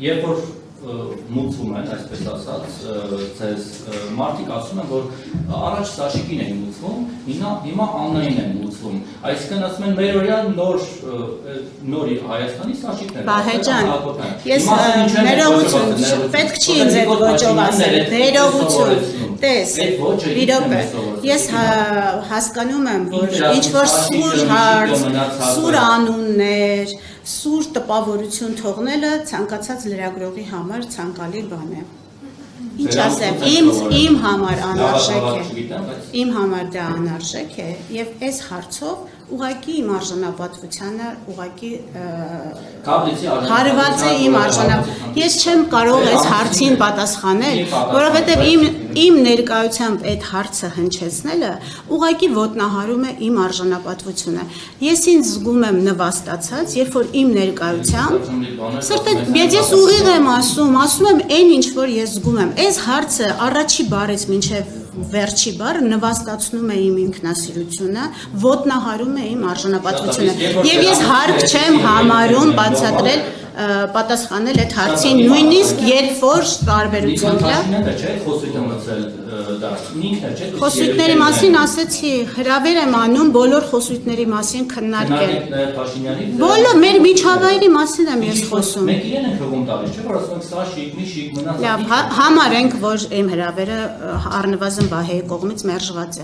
երբ որ մուծվում են, այսպես ասած, ձեզ մարդիկ ասում են, որ առաջ Սաշիկին են մուծվում, հիմա Աննային են մուծվում, այսինքն ասում են մերօրյա նոր Հայաստանի Սաշիկն են։ Վահե ջան, ես ներողություն, պետք չի ինձ այդ ոճով ասել, ներողություն, տես, մի րոպե, ես հասկանում եմ, որ ինչ-որ սուր հարց, սուր անուններ, սուր տպավորություն թողնելը ցանկացած լրագրողի համար ցանկալի բան է։ Ինչ ասեմ, իմ համար անարժեք է, իմ համար դա անարժեք է և այս հարցով ուղղակի իմ արժանապատվությանը ուղղակի հարված է իմ արժանապատվությունը։ Ես չեմ կարող այս հարցին պատասխանել, որովհետև իմ ներկայությամբ այդ հարցը հնչեցնելը ուղղակի ոտնահարում է իմ արժանապատվությունը։ Ես ինձ զգում եմ նվաստացած, երբ որ իմ ներկայությամբ, բայց ես ուղիղ եմ ասում եմ այն ինչ որ ես զգում եմ։ Այս հարցը առաջի բառից մինչև վերջի բառը նվաստացնում է իմ ինքնասիրությունը, ոտնահարում է իմ արժանապատվությունը։ Եվ ես հարկ չեմ համարում բացատրել պատասխանել այդ հարցին, նույնիսկ երբ որ տարբերություն կա։ Խոսույթների մասին ասեցի, հրավեր եմ անում բոլոր խոսույթների մասին քննարկել։ Բոլոր մեր միջավայրի մասին եմ ես խոսում։ Մենք իրեն ենք հղում տալիս, չէ՞ որ ասում ենք սա շիկ, մի շիկ մնաց։ Լավ, համարենք, որ իմ հրավերը առնվազն Վահեի կողմից մերժված է։